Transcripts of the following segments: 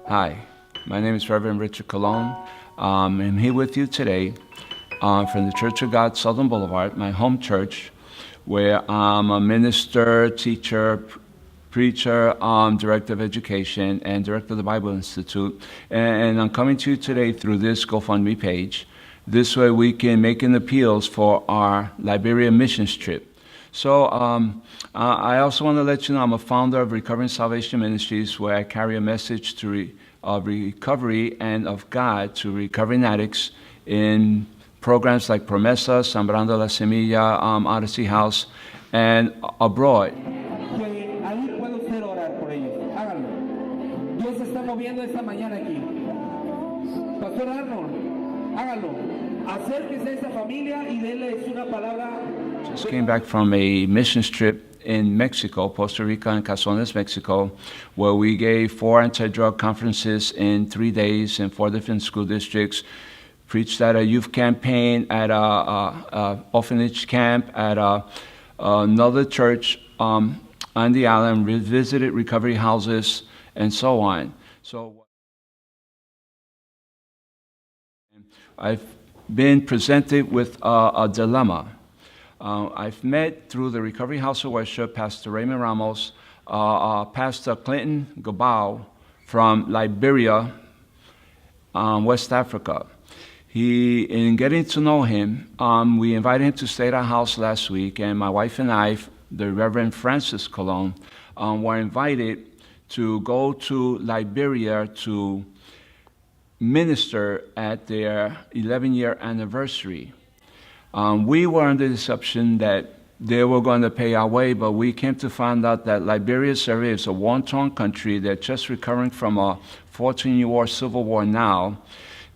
Hi, my name is Reverend Richard Colon. I'm here with you today from the Church of God, Southern Boulevard, my home church, where I'm a minister, teacher, preacher, director of education, and director of the Bible Institute. And I'm coming to you today through this Gofundme page. This way we can make an appeals for our Liberia missions trip. So I also want to let you know I'm a founder of Recovering Salvation Ministries, where I carry a message of recovery and of God to recovering addicts in programs like Promesa, Sembrando la Semilla, Odyssey House, and abroad. Que ahí puede usted orar por ellos. Hágalo. Dios se está moviendo esta mañana aquí. Pastor Arnold, hágalo. Acérquese a esa familia y denles una palabra. Just came back from a missions trip in Mexico, Costa Rica and Cazones, Mexico, where we gave 4 anti-drug conferences in 3 days in 4 different school districts, preached at a youth campaign, at a orphanage camp, at another church on the island, visited recovery houses, and so on. So I've been presented with a dilemma. I've met through the Recovery House of Worship, Pastor Raymond Ramos, Pastor Clinton Gabao from Liberia, West Africa. In getting to know him, we invited him to stay at our house last week, and my wife and I, the Reverend Francis Colon, were invited to go to Liberia to minister at their 11-year anniversary. We were under the assumption that they were going to pay our way, but we came to find out that Liberia is a war-torn country. They're just recovering from a 14-year civil war now.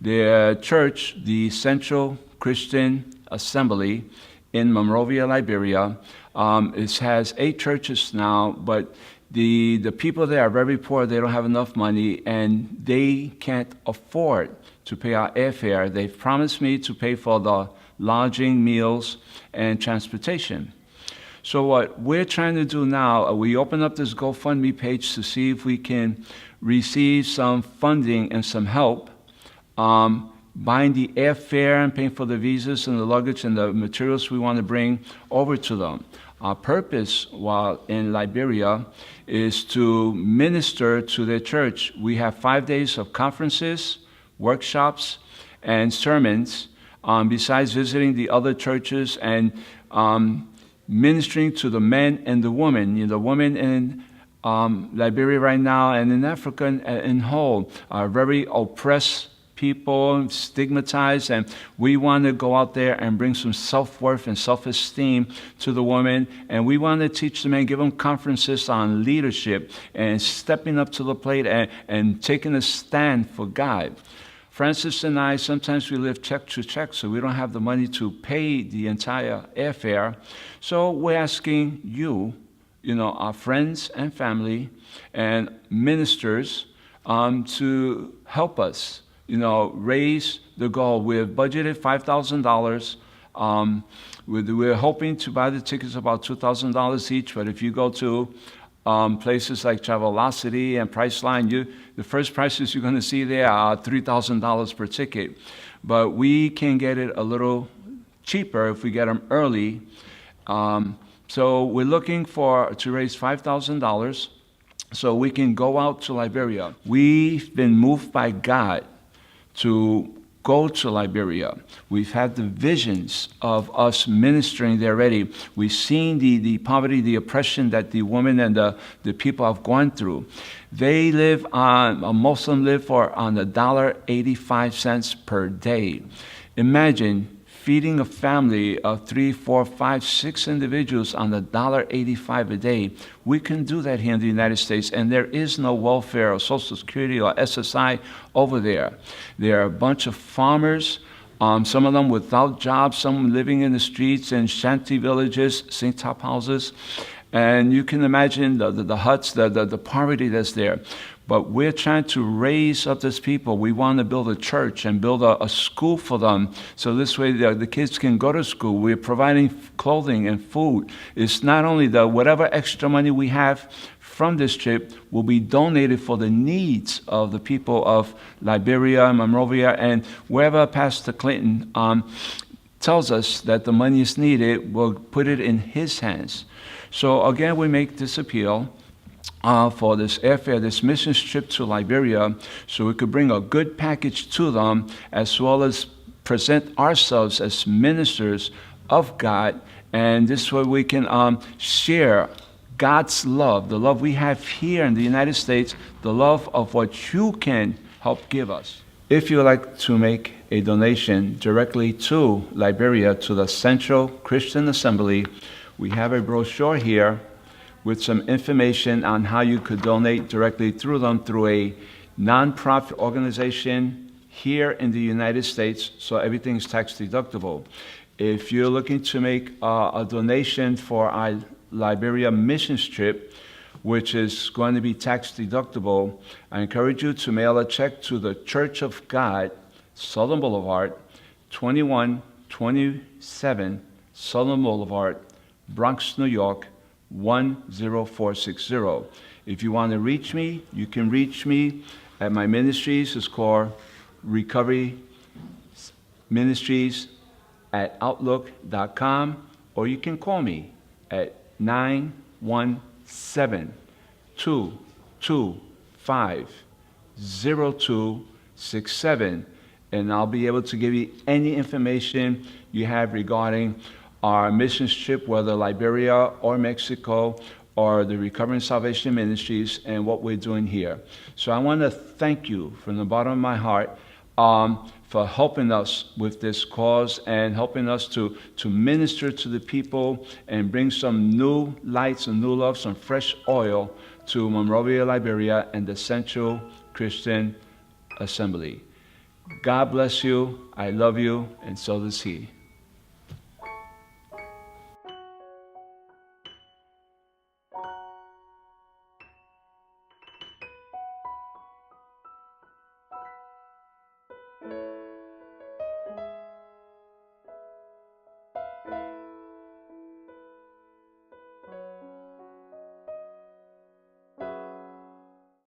Their church, the Central Christian Assembly in Monrovia, Liberia, has 8 churches now, but the people there are very poor. They don't have enough money, and they can't afford to pay our airfare. They've promised me to pay for the lodging, meals, and transportation. So what we're trying to do now, we open up this GoFundMe page to see if we can receive some funding and some help buying the airfare and paying for the visas and the luggage and the materials we want to bring over to them. Our purpose while in Liberia is to minister to their church. We have 5 days of conferences, workshops, and sermons, besides visiting the other churches and ministering to the men and the women. You know, the women in Liberia right now and in Africa in whole are very oppressed people, stigmatized, and we want to go out there and bring some self-worth and self-esteem to the women, and we want to teach them and give them conferences on leadership and stepping up to the plate and taking a stand for God. Francis and I, sometimes we live check to check, so we don't have the money to pay the entire airfare. So we're asking you, our friends and family and ministers to help us, raise the goal. We have budgeted $5,000. We're hoping to buy the tickets about $2,000 each, but if you go to places like Travelocity and Priceline, the first prices you're going to see there are $3,000 per ticket. But we can get it a little cheaper if we get them early. So we're looking to raise $5,000 so we can go out to Liberia. We've been moved by God to go to Liberia. We've had the visions of us ministering there already. We've seen the poverty, the oppression that the women and the people have gone through. They live on, a Muslim live on $1.85 per day. Imagine feeding a family of 3, 4, 5, 6 individuals on $1.85 a day. We can do that here in the United States, and there is no welfare or Social Security or SSI over there. There are a bunch of farmers, some of them without jobs, some living in the streets in shanty villages, sink top houses, and you can imagine the huts, the poverty that's there. But we're trying to raise up these people. We want to build a church and build a school for them, so this way the kids can go to school. We're providing clothing and food. It's not only whatever extra money we have from this trip will be donated for the needs of the people of Liberia, Monrovia, and wherever Pastor Clinton tells us that the money is needed, we'll put it in his hands. So again, we make this appeal for this airfare, this mission trip to Liberia, so we could bring a good package to them, as well as present ourselves as ministers of God, and this way we can share God's love, the love we have here in the United States, the love of what you can help give us. If you would like to make a donation directly to Liberia, to the Central Christian Assembly, we have a brochure here with some information on how you could donate directly through them through a nonprofit organization here in the United States, so everything's tax deductible. If you're looking to make a donation for our Liberia missions trip, which is going to be tax deductible, I encourage you to mail a check to the Church of God, Southern Boulevard, 2127 Southern Boulevard, Bronx, New York, 10460. If you want to reach me, you can reach me at my ministries. It's called Recovery Ministries at Outlook.com, or you can call me at 917-225-0267, and I'll be able to give you any information you have regarding our missions trip, whether Liberia or Mexico or the Recovery and Salvation Ministries, and what we're doing here. So I want to thank you from the bottom of my heart for helping us with this cause and helping us to minister to the people and bring some new light, some new love, some fresh oil to Monrovia, Liberia, and the Central Christian Assembly. God bless you. I love you, and so does he.